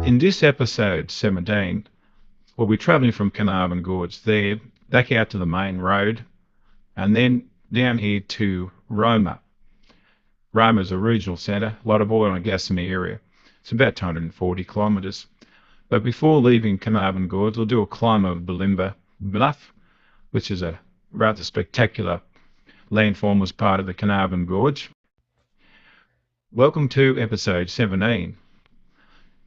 In this episode 17, we'll be travelling from Carnarvon Gorge there, back out to the main road, and then down here to Roma. Roma is a regional centre, a lot of oil and gas in the area. It's about 240 kilometres. But before leaving Carnarvon Gorge, we'll do a climb of Bulimba Bluff, which is a rather spectacular landform as part of the Carnarvon Gorge. Welcome to episode 17.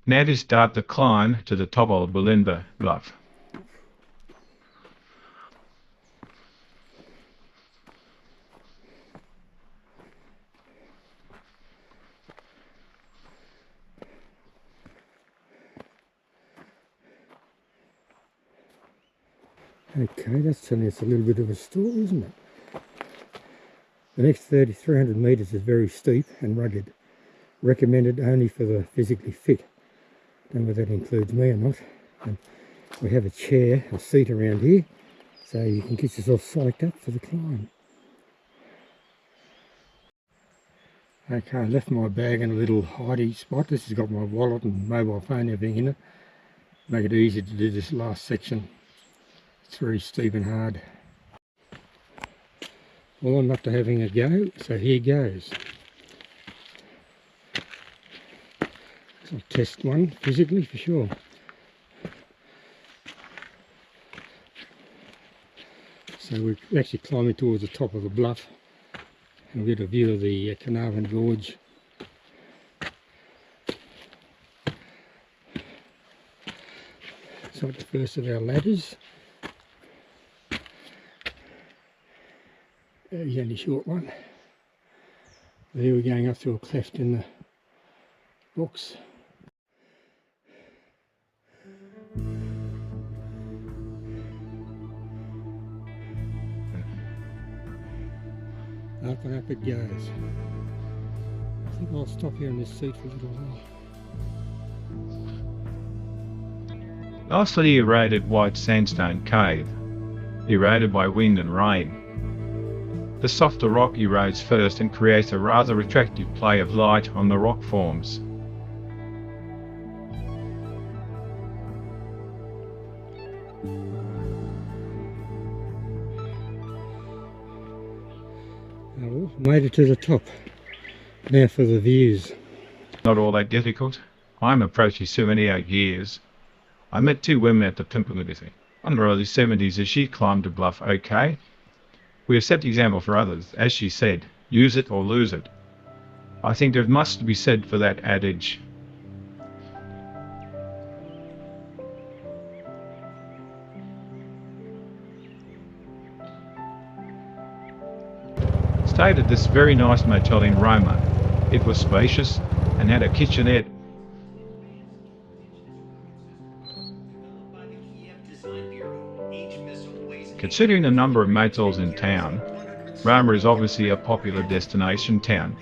Now to start the climb to the top of Bulimba Bluff. Okay, that's telling us a little bit of a story, isn't it? The next 300 metres is very steep and rugged. Recommended only for the physically fit. Don't know whether that includes me or not. And we have a chair, a seat around here, so you can get yourself psyched up for the climb. Okay, I left my bag in a little hidey spot. This has got my wallet and mobile phone and everything in it. Make it easy to do this last section. It's very steep and hard. Well, I'm up to having a go, so here goes. I'll test one physically for sure. So we're actually climbing towards the top of the bluff and we'll get a view of the Carnarvon Gorge. So the first of our ladders. The only short one. There we're going up through a cleft in the rocks. Up and up it goes. I think I'll stop here in this seat for a little while. Nicely eroded white sandstone cave, eroded by wind and rain. The softer rock erodes first and creates a rather attractive play of light on the rock forms. Well, made it to the top. Now for the views. Not all that difficult. I'm approaching 78 years. I met two women at the Pimpernel in the early 70s as she climbed the bluff okay. We have set the example for others. As she said, use it or lose it. I think there must be said for that adage. Stayed at this very nice motel in Roma. It was spacious and had a kitchenette. Considering the number of motels in town, Roma is obviously a popular destination town.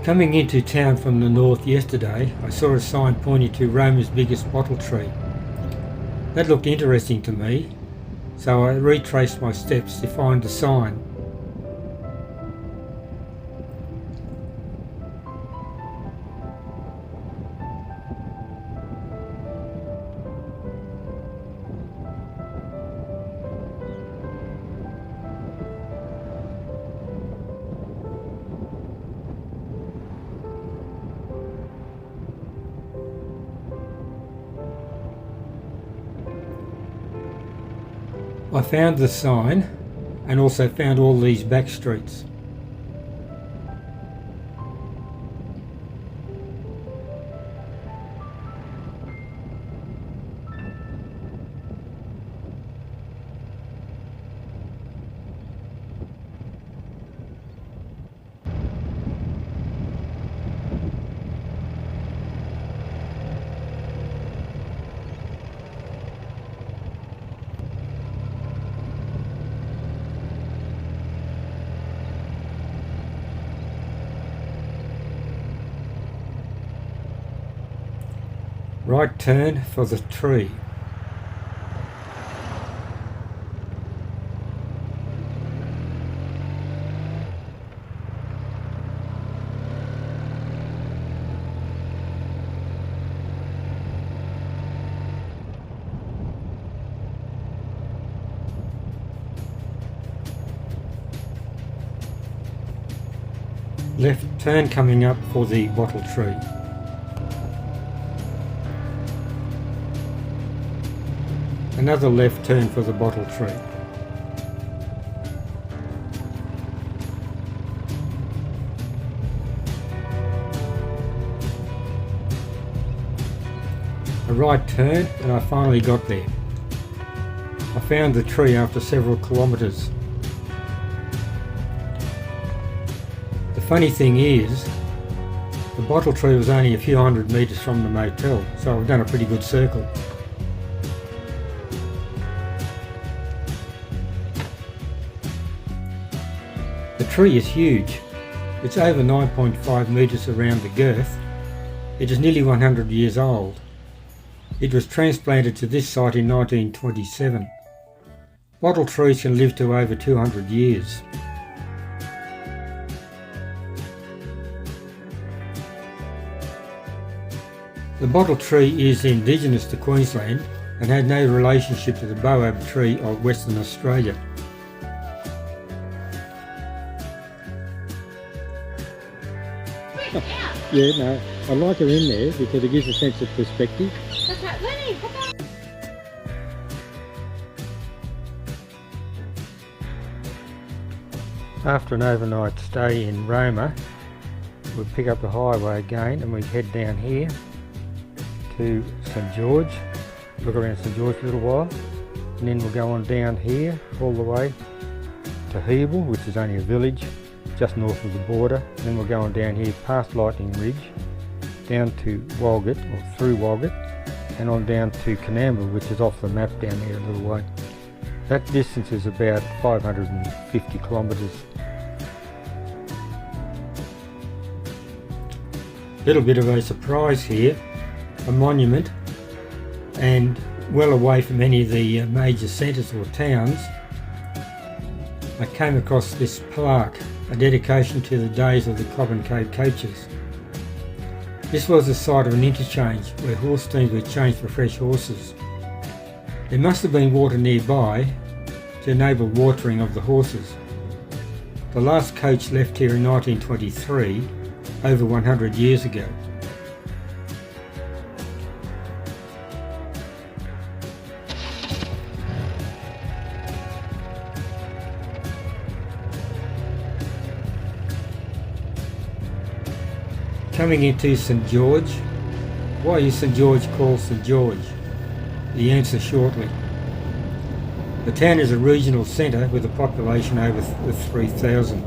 Coming into town from the north yesterday, I saw a sign pointing to Roma's biggest bottle tree. That looked interesting to me, so I retraced my steps to find the sign. I found the sign and also found all these back streets. Right turn for the tree. Left turn coming up for the bottle tree. Another left turn for the bottle tree. A right turn and I finally got there. I found the tree after several kilometres. The funny thing is, the bottle tree was only a few hundred metres from the motel, so I've done a pretty good circle. The tree is huge. It's over 9.5 metres around the girth. It is nearly 100 years old. It was transplanted to this site in 1927. Bottle trees can live to over 200 years. The bottle tree is indigenous to Queensland and had no relationship to the boab tree of Western Australia. Yeah, no, I like her in there because it gives a sense of perspective. That's right, Lenny, come on. After an overnight stay in Roma, we'll pick up the highway again and we head down here to St George, look around St George for a little while, and then we'll go on down here all the way to Hebel, which is only a village just north of the border. And then we'll go on down here past Lightning Ridge, down to Walgett, or through Walgett, and on down to Coonamble, which is off the map down there a little way. That distance is about 550 kilometres. Little bit of a surprise here, a monument, and well away from any of the major centres or towns. I came across this plaque, a dedication to the days of the Cobb and Cave coaches. This was the site of an interchange where horse teams were changed for fresh horses. There must have been water nearby to enable watering of the horses. The last coach left here in 1923, over 100 years ago. Coming into St George. Why is St George called St George? The answer shortly. The town is a regional centre with a population over 3,000.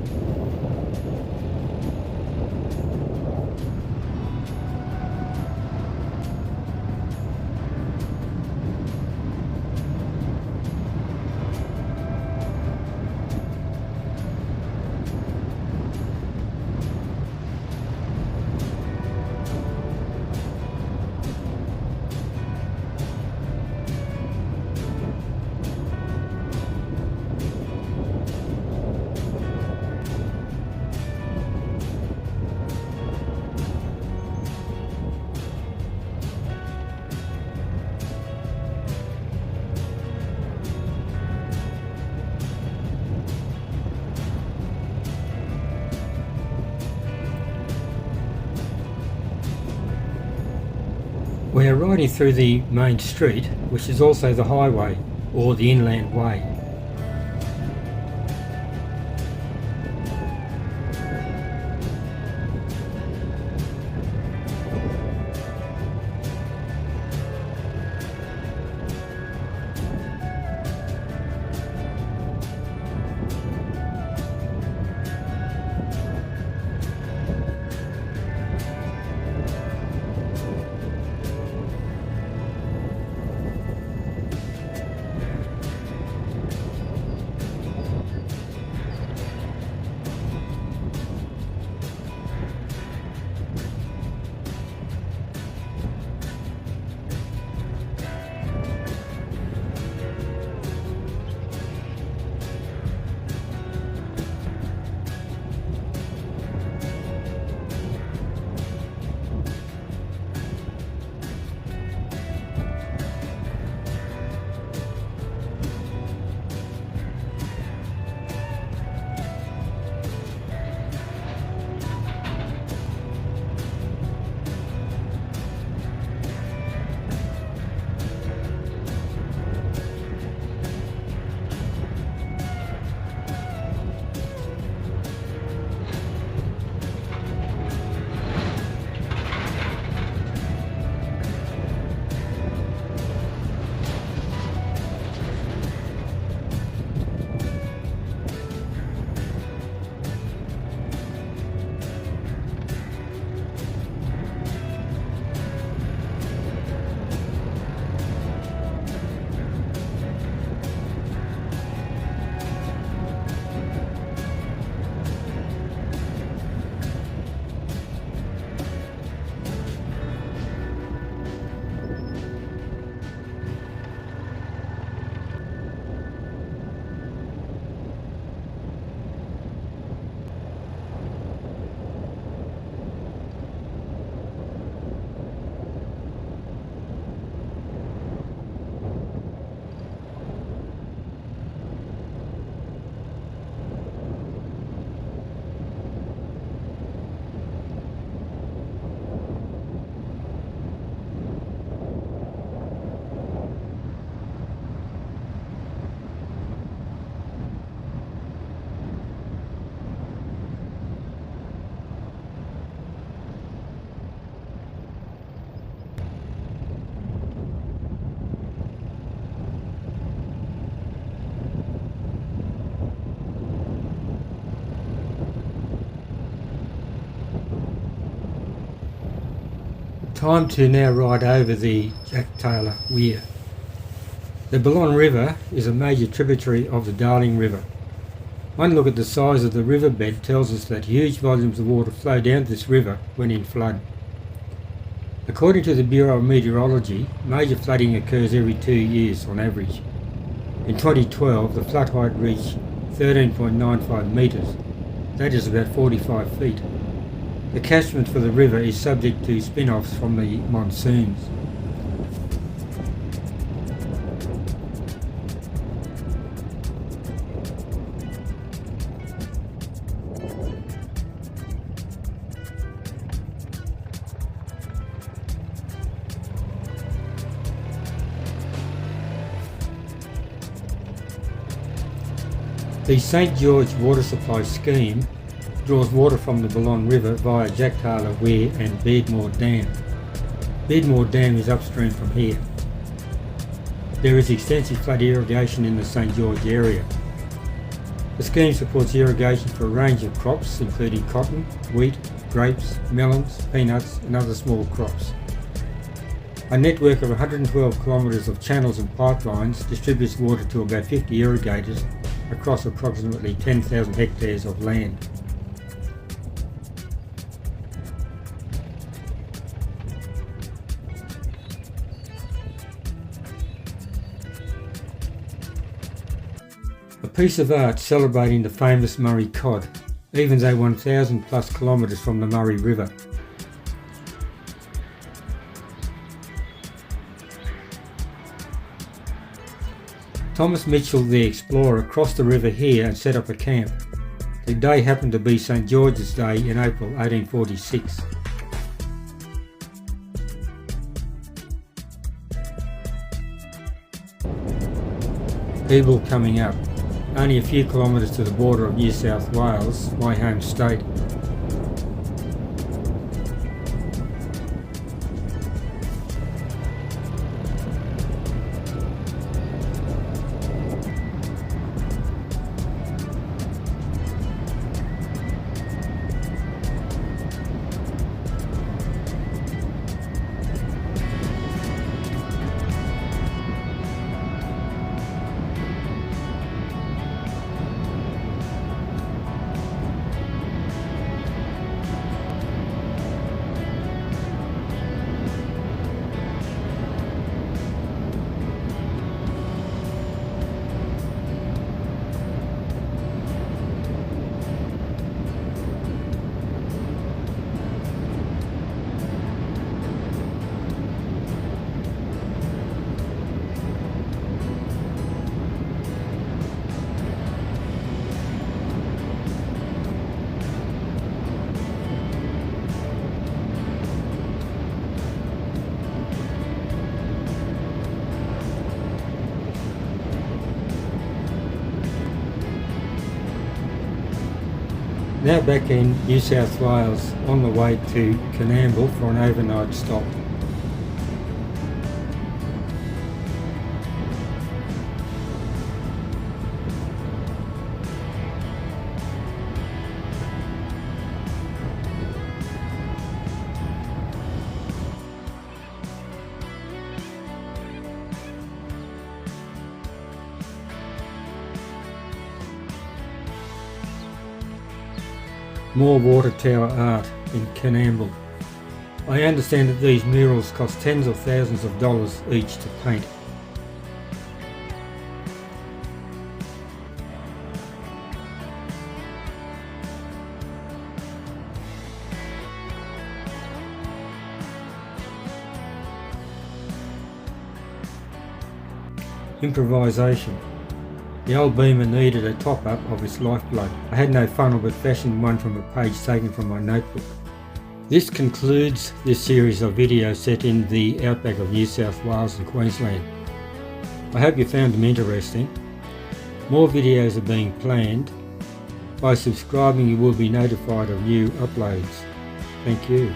We are riding through the main street, which is also the highway, or the inland way. Time to now ride over the Jack Taylor Weir. The Balonne River is a major tributary of the Darling River. One look at the size of the riverbed tells us that huge volumes of water flow down this river when in flood. According to the Bureau of Meteorology, major flooding occurs every 2 years on average. In 2012, the flood height reached 13.95 metres, that is about 45 feet. The catchment for the river is subject to spin-offs from the monsoons. The St George water supply scheme draws water from the Balonne River via Jack Taylor Weir and Beardmore Dam. Beardmore Dam is upstream from here. There is extensive flood irrigation in the St George area. The scheme supports irrigation for a range of crops including cotton, wheat, grapes, melons, peanuts and other small crops. A network of 112 kilometres of channels and pipelines distributes water to about 50 irrigators across approximately 10,000 hectares of land. A piece of art celebrating the famous Murray cod, even though 1,000 plus kilometres from the Murray River. Thomas Mitchell the explorer crossed the river here and set up a camp. The day happened to be St George's Day in April 1846. Eagle coming up, only a few kilometres to the border of New South Wales, my home state. Now back in New South Wales, on the way to Coonamble for an overnight stop. More water tower art in Coonamble. I understand that these murals cost tens of thousands of dollars each to paint. Improvisation. The old beamer needed a top-up of its lifeblood. I had no funnel but fashioned one from a page taken from my notebook. This concludes this series of videos set in the outback of New South Wales and Queensland. I hope you found them interesting. More videos are being planned. By subscribing you will be notified of new uploads. Thank you.